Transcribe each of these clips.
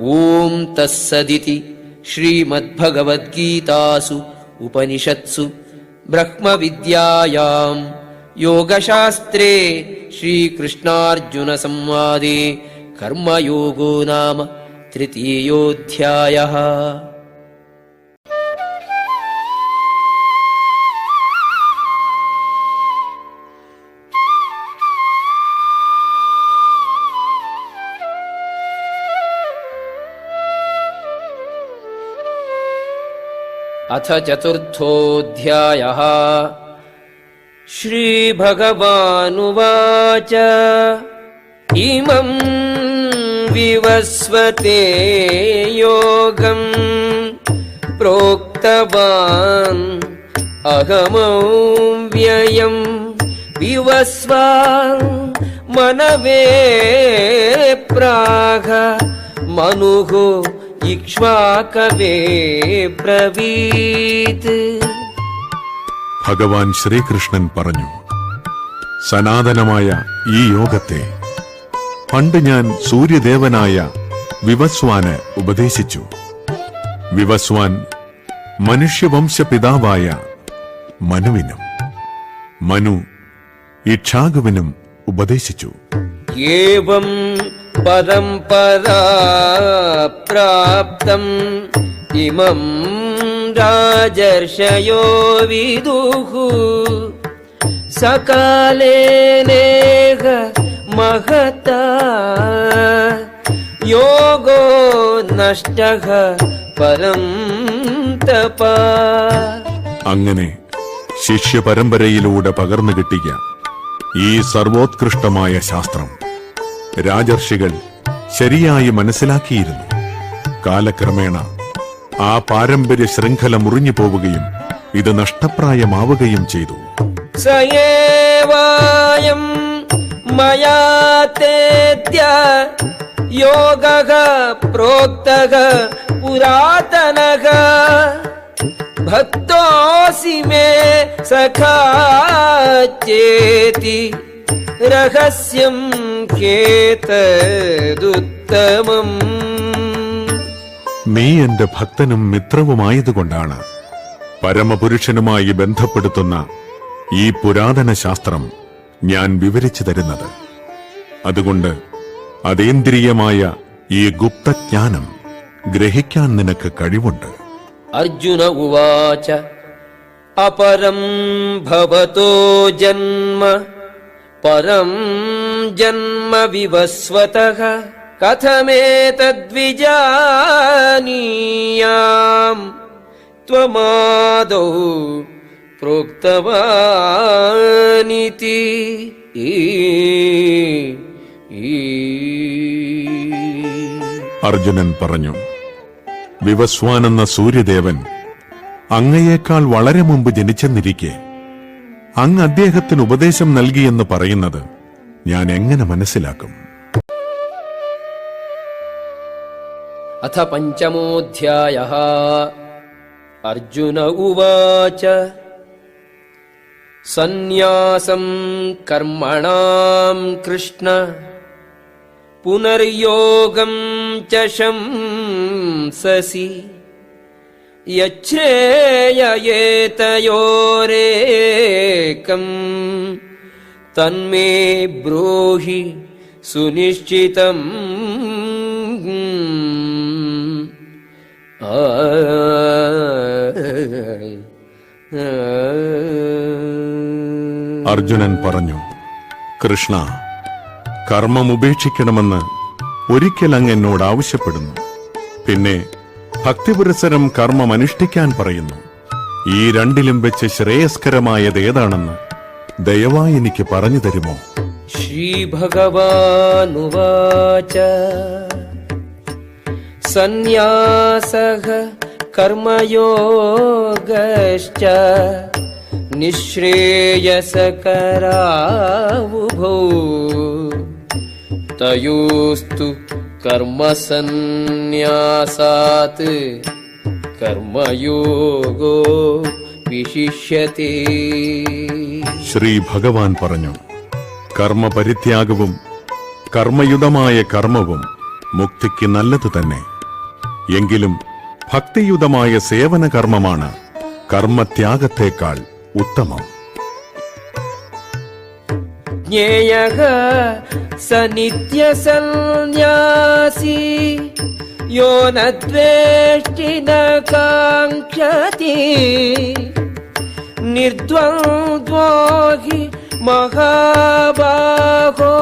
ഓം തസ്സദിതി ശ്രീമദ്ഭഗവദ്ഗീതാസു ഉപനിഷത്സു ബ്രഹ്മവിദ്യായാം യോഗശാസ്ത്രേ ശ്രീകൃഷ്ണാർജുന സംവാദേ കർമ്മയോഗോ നാമ തൃതീയോധ്യായഃ. അഥ ചതുർത്ഥോധ്യായഃ. ശ്രീഭഗവാനുവാച ഇമം വിവസ്വതേ യോഗം പ്രോക്തവാൻ അഹമവ്യയം വിവസ്വാൻ മനവേ പ്രാഹ മനുഃ ഇക്ഷ്വാകവേ ബ്രവീത്. ഭഗവാൻ ശ്രീകൃഷ്ണൻ പറഞ്ഞു, സനാതനമായ ഈ യോഗത്തെ പണ്ട് ഞാൻ സൂര്യദേവനായ വിവസ്വാന് ഉപദേശിച്ചു. വിവസ്വാൻ മനുഷ്യവംശ പിതാവായ മനുവിനും മനു ഇക്ഷാകുവിനും ഉപദേശിച്ചു. ഏവം പരംപരാ പ്രാപ്തം ഇമം രാജർഷയോ വിദുഃ സകാലേനേഹ മഹതാ യോഗോ നഷ്ടഃ പരം തപാ. അങ്ങനെ ശിഷ്യപരമ്പരയിലൂടെ പകർന്നു കിട്ടിയ ഈ സർവോത്കൃഷ്ടമായ ശാസ്ത്രം രാജർഷികൾ ശരിയായി മനസ്സിലാക്കിയിരുന്നു. കാലക്രമേണ ആ പാരമ്പര്യ ശൃംഖല മുറിഞ്ഞു പോവുകയും ഇത് നഷ്ടപ്രായമാവുകയും ചെയ്തു. സയേവായം മയാ തേദ്യ യോഗഃ പ്രോക്തഃ പുരാതനഃ ഭക്തോസി മേ സഖാ ചേതി രഹസ്യം ഹേതദുത്തമം. നീ എന്റെ ഭക്തനും മിത്രവുമായതുകൊണ്ടാണ് പരമപുരുഷനുമായി ബന്ധപ്പെടുത്തുന്ന ഈ പുരാതന ശാസ്ത്രം ഞാൻ വിവരിച്ചു തരുന്നത്. അതുകൊണ്ട് അതേന്ദ്രിയമായ ഈ ഗുപ്തജ്ഞാനം ഗ്രഹിക്കാൻ നിനക്ക് കഴിവുണ്ട്. അർജുന ഉവാച അപരം ഭവതോ ജന്മ പരം ജന്മ വിവസ്വതഃ കഥമേതദ്വിജാനീയാം ത്വമാദൗ പ്രോക്തവാനിതി. അർജുനൻ പറഞ്ഞു, വിവസ്വാനെന്ന സൂര്യദേവൻ അങ്ങയേക്കാൾ വളരെ മുമ്പ് ജനിച്ചെന്നിരിക്കെ അങ്ങ് അദ്ദേഹത്തിന് ഉപദേശം നൽകിയെന്ന് പറയുന്നത് ഞാൻ എങ്ങനെ മനസ്സിലാക്കും? അഥ പഞ്ചമോധ്യായഃ. അർജുന ഉവാച സന്യാസം കർമ്മണാം കൃഷ്ണ പുനർയോഗം ച ശംസസി യച്ഛ്രേയയേതയോരേകം തന്മേ ബ്രൂഹി സുനിശ്ചിതം. അർജുനൻ പറഞ്ഞു, കൃഷ്ണ, കർമ്മം ഉപേക്ഷിക്കണമെന്ന് ഒരിക്കൽ അങ്ങ് എന്നോട് ആവശ്യപ്പെടുന്നു. പിന്നെ ഭക്തിപുരസരം കർമ്മം അനുഷ്ഠിക്കാൻ പറയുന്നു. ഈ രണ്ടിലും വെച്ച് ശ്രേയസ്കരമായത് ഏതാണെന്ന് ദയവായി എനിക്ക് പറഞ്ഞു തരുമോ? ശ്രീഭഗവാനുവാച സന്യാസഃ കർമ്മയോഗശ്ച നിശ്രേയസകരാവുഭൗ തയോസ്തു കർമ്മസന്യാസാത് കർമ്മയോഗോ വിശിഷ്യത്തെ. ശ്രീ ഭഗവാൻ പറഞ്ഞു, കർമ്മപരിത്യാഗവും കർമ്മയുതമായ കർമ്മവും മുക്തിക്ക് നല്ലതു തന്നെ. എങ്കിലും ഭക്തിയുതമായ സേവന കർമ്മമാണ് കർമ്മത്യാഗത്തേക്കാൾ ഉത്തമം. ജ്ഞേയഃ സ നിത്യസന്ന്യാസി യോ ന ദ്വേഷ്ടി ന കാംക്ഷതി നിർദ്വന്ദ്വോ ഹി മഹാബാഹോ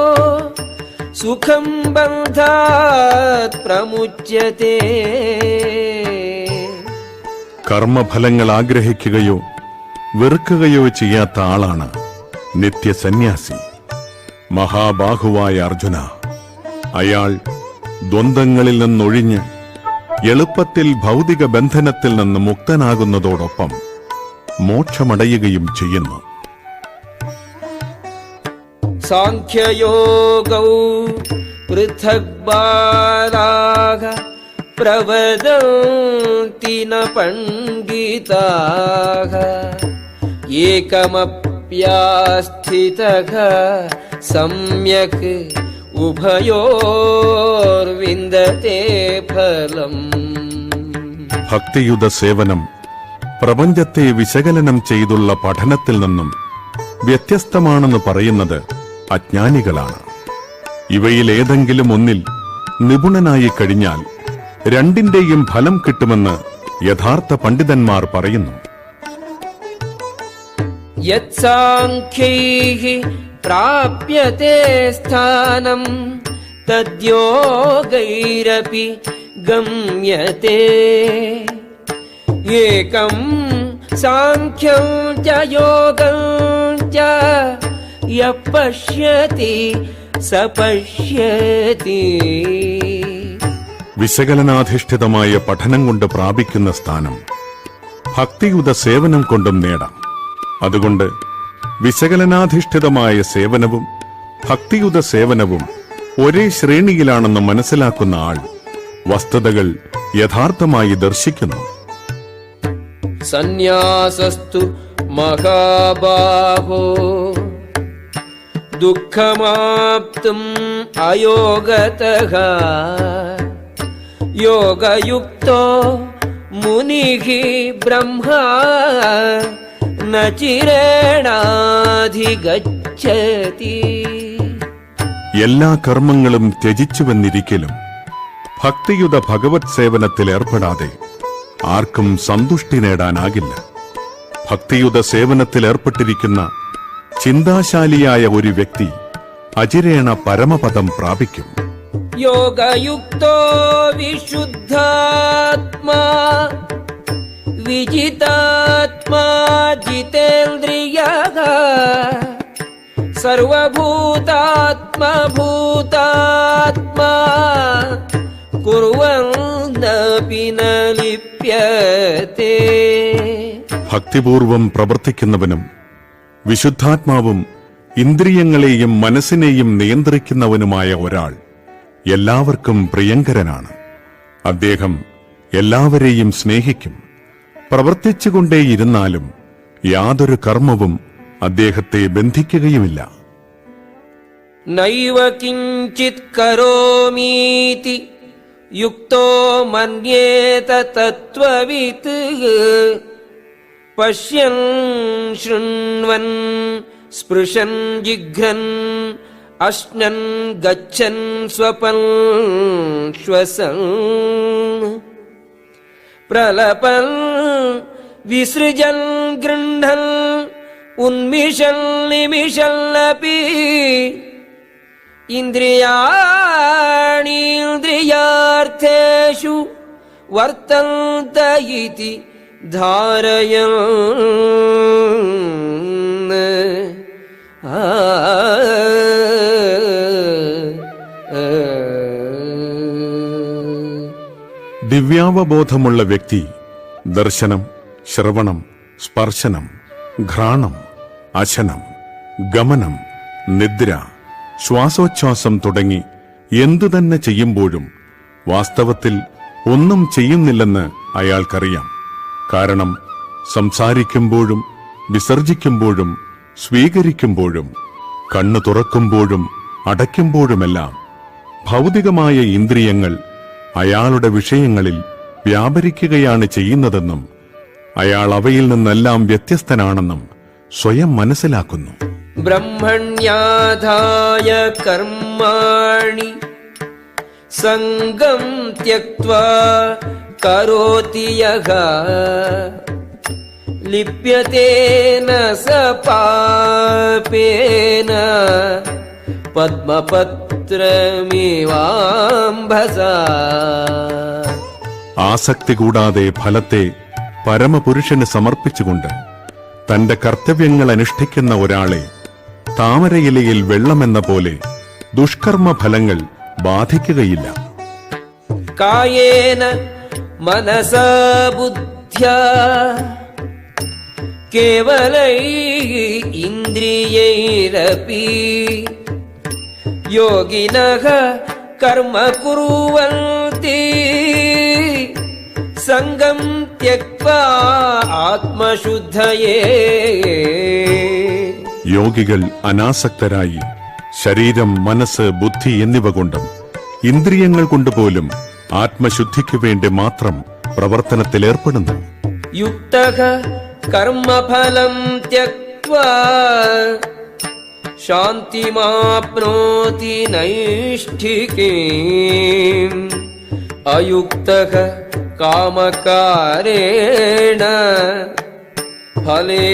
സുഖം ബന്ധാത് പ്രമുച്യതേ. കർമ്മഫലങ്ങൾ ആഗ്രഹിക്കുകയോ വെറുക്കുകയോ ചെയ്യാത്ത ആളാണ് നിത്യസന്യാസി. മഹാബാഹുവായ അർജുന, അയാൾ ദ്വന്ദ്ങ്ങളിൽ നിന്നൊഴിഞ്ഞ് എളുപ്പത്തിൽ ഭൗതിക ബന്ധനത്തിൽ നിന്ന് മുക്തനാകുന്നതോടൊപ്പം മോക്ഷമടയുകയും ചെയ്യുന്നു. സാഖ്യയോഗൗ പൃഥക് ബാലാഃ പ്രവദന്തി ന പണ്ഡിതാഃ ഏകമപ്യാസ്ഥിതഃ സമ്യക് ഉഭയോർവിന്ദതേ ഫലം. ഭക്തിയുത സേവനം പ്രപഞ്ചത്തെ വിശകലനം ചെയ്തുള്ള പഠനത്തിൽ നിന്നും വ്യത്യസ്തമാണെന്ന് പറയുന്നത് അജ്ഞാനികളാണ്. ഇവയിലേതെങ്കിലും ഒന്നിൽ നിപുണനായി കഴിഞ്ഞാൽ രണ്ടിന്റെയും ഫലം കിട്ടുമെന്ന് യഥാർത്ഥ പണ്ഡിതന്മാർ പറയുന്നു. യത്സാംഖ്യൈഃ പ്രാപ്യത്തെ സ്ഥാനം തദ്യോഗൈരപി ഗമ്യത്തെ ഏകം സാംഖ്യം ച യോഗം ച യഃ പശ്യതി സ പശ്യതി. വിശകലനാധിഷ്ഠിതമായ പഠനം കൊണ്ട് പ്രാപിക്കുന്ന സ്ഥാനം ഭക്തിയുത സേവനം കൊണ്ടും നേടാം. അതുകൊണ്ട് വിശകലനാധിഷ്ഠിതമായ സേവനവും ഭക്തിയുത സേവനവും ഒരേ ശ്രേണിയിലാണെന്ന് മനസ്സിലാക്കുന്ന ആൾ വസ്തുതകൾ യഥാർത്ഥമായി ദർശിക്കുന്നു. സന്യാസസ്തു മഹാബാഹോ ദുഃഖമാപ്തും അയോഗതഃ യോഗയുക്തോ മുനിഃ ബ്രഹ്മാ ന ചിരേണാധിഗച്ഛതി. എല്ലാ കർമ്മങ്ങളും ത്യജിച്ചുവെന്നിരിക്കലും ഭക്തിയുത ഭഗവത് സേവനത്തിൽ ഏർപ്പെടാതെ ആർക്കും സന്തുഷ്ടി നേടാനാകില്ല. ഭക്തിയുത സേവനത്തിൽ ഏർപ്പെട്ടിരിക്കുന്ന ചിന്താശാലിയായ ഒരു വ്യക്തി അചിരേണ പരമപദം പ്രാപിക്കും. യോഗയുക്തോ വിശുദ്ധാത്മാ വിജിതാത്മാ ജിതേന്ദ്രിയഃ സർവഭൂതാത്മാ ഭൂതാത്മാ കുർവന്നപി ന ലിപ്യതേ. ഭക്തിപൂർവം പ്രവർത്തിക്കുന്നവനും വിശുദ്ധാത്മാവും ഇന്ദ്രിയങ്ങളെയും മനസ്സിനെയും നിയന്ത്രിക്കുന്നവനുമായ ഒരാൾ എല്ലാവർക്കും പ്രിയങ്കരനാണ്. അദ്ദേഹം എല്ലാവരെയും സ്നേഹിക്കും. പ്രവർത്തിച്ചുകൊണ്ടേയിരുന്നാലും യാതൊരു കർമ്മവും അദ്ദേഹത്തെ ബന്ധിക്കുകയുമില്ല. നൈവ കിഞ്ചിത് കരോമീതി യുക്തോ മന്യേത തത്വവിത് പശ്യൻ ശൃണ്വൻ സ്പൃശൻ ജിഘ്രൻ അശ്നൻ ഗച്ഛൻ സ്വപൻ ശ്വസൻ പ്രലപൻ വിസൃജൻ ഗൃഹൻ ഉന്മിഷൻ നിമിഷല്ലപി ഇന്ദ്രിയാണീന്ദ്രിയാർത്ഥേഷു വർത്തന്ത ഇതി ധാരയൻ. ദിവ്യാവബോധമുള്ള വ്യക്തി ദർശനം, ശ്രവണം, സ്പർശനം, ഘ്രാണം, അശനം, ഗമനം, നിദ്ര, ശ്വാസോച്ഛ്വാസം തുടങ്ങി എന്തുതന്നെ ചെയ്യുമ്പോഴും വാസ്തവത്തിൽ ഒന്നും ചെയ്യുന്നില്ലെന്ന് അയാൾക്കറിയാം. കാരണം സംസാരിക്കുമ്പോഴും വിസർജിക്കുമ്പോഴും സ്വീകരിക്കുമ്പോഴും കണ്ണു തുറക്കുമ്പോഴും അടയ്ക്കുമ്പോഴുമെല്ലാം ഭൗതികമായ ഇന്ദ്രിയങ്ങൾ അയാളുടെ വിഷയങ്ങളിൽ വ്യാപരിക്കുകയാണ് ചെയ്യുന്നതെന്നും അയാൾ അവയിൽ നിന്നെല്ലാം വ്യത്യസ്തനാണെന്നും സ്വയം മനസ്സിലാക്കുന്നു. ബ്രഹ്മണ്യാധായ കർമാണി സംഗം ത്യക്ത്വാ കരോതി യഃ ലിപ്യതേന സ പാപേന പദ്മപത്രമിവാംഭസാ. ആസക്തി കൂടാതെ ഫലത്തെ പരമപുരുഷന് സമർപ്പിച്ചുകൊണ്ട് തന്റെ കർത്തവ്യങ്ങൾ അനുഷ്ഠിക്കുന്ന ഒരാളെ താമരയിലയിൽ വെള്ളമെന്ന പോലെ ദുഷ്കർമ്മ ഫലങ്ങൾ ബാധിക്കുകയില്ല. കായേന മനസാ ബുദ്ധ്യാ കേവലൈ ഇന്ദ്രിയൈരപി യോഗിനഃ കർമ്മ കുർവന്തി സംഗം ത്യക്ത്വാ ആത്മശുദ്ധയേ. യോഗികൾ അനാസക്തരായി ശരീരം, മനസ്സ്, ബുദ്ധി എന്നിവ കൊണ്ടും ഇന്ദ്രിയങ്ങൾ കൊണ്ടുപോലും ആത്മശുദ്ധിക്കു വേണ്ടി മാത്രം പ്രവർത്തനത്തിലേർപ്പെടുന്നു. യുക്തഃ കർമ്മഫലം ത്യക്ത്വാ ശാന്തിമാപ്നോതി നൈഷ്ഠികീം അയുക്തഃ കാമകാരേണ ഫലേ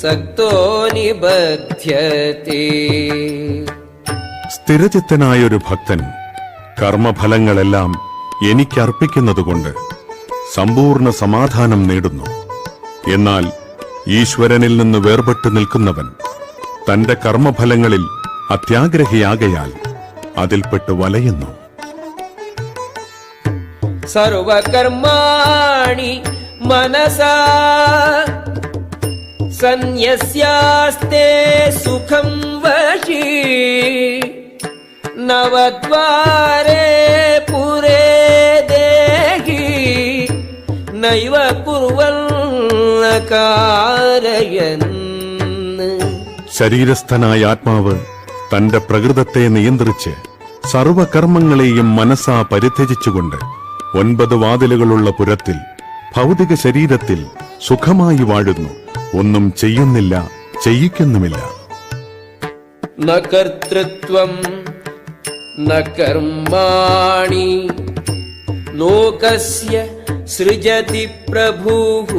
സക്തോ നിബധ്യത്തെ. സ്ഥിരചിത്തനായൊരു ഭക്തൻ കർമ്മഫലങ്ങളെല്ലാം എനിക്കർപ്പിക്കുന്നതുകൊണ്ട് സമ്പൂർണ്ണ സമാധാനം നേടുന്നു. എന്നാൽ ഈശ്വരനിൽ നിന്ന് വേർപെട്ടു നിൽക്കുന്നവൻ തന്റെ കർമ്മഫലങ്ങളിൽ അത്യാഗ്രഹിയാകയാൽ അതിൽപ്പെട്ട് വലയുന്നു. സർവകർമാണി മനസാ സന്യസ്യാസ്തേ സുഖം വശി നവദ്വാരേ പുരേ ദേഹി നൈവ കുർവന്ന കാരയൻ. ശരീരസ്ഥനായ ആത്മാവ് തന്റെ പ്രകൃതത്തെ നിയന്ത്രിച്ച് സർവകർമ്മങ്ങളെയും മനസ്സാ പരിത്യജിച്ചുകൊണ്ട് 9 വാതിലുകളുള്ള പുരത്തിൽ ഭൗതിക ശരീരത്തിൽ സുഖമായി വാഴുന്നു. ഒന്നും ചെയ്യുന്നില്ല, ചെയ്യിക്കുന്നുമില്ല. ന കർതൃത്വം ന കർമാണി ലോകസ്യ സൃജതി പ്രഭുഃ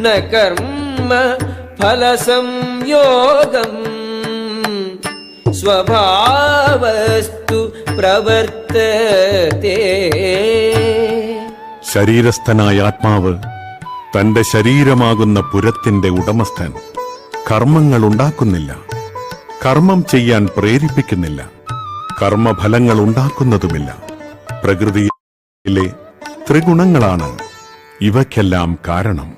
ന കർമ്മ ഫലസംയോഗം സ്വഭാവസ്തു പ്രവർത്തതേ. ശരീരസ്ഥനായ ആത്മാവ് തന്റെ ശരീരമാകുന്ന പുരത്തിന്റെ ഉടമസ്ഥൻ കർമ്മങ്ങൾ ഉണ്ടാക്കുന്നില്ല, കർമ്മം ചെയ്യാൻ പ്രേരിപ്പിക്കുന്നില്ല, കർമ്മഫലങ്ങൾ ഉണ്ടാക്കുന്നതുമില്ല. പ്രകൃതിയിലെ ത്രിഗുണങ്ങളാണ് ഇവയ്ക്കെല്ലാം കാരണം.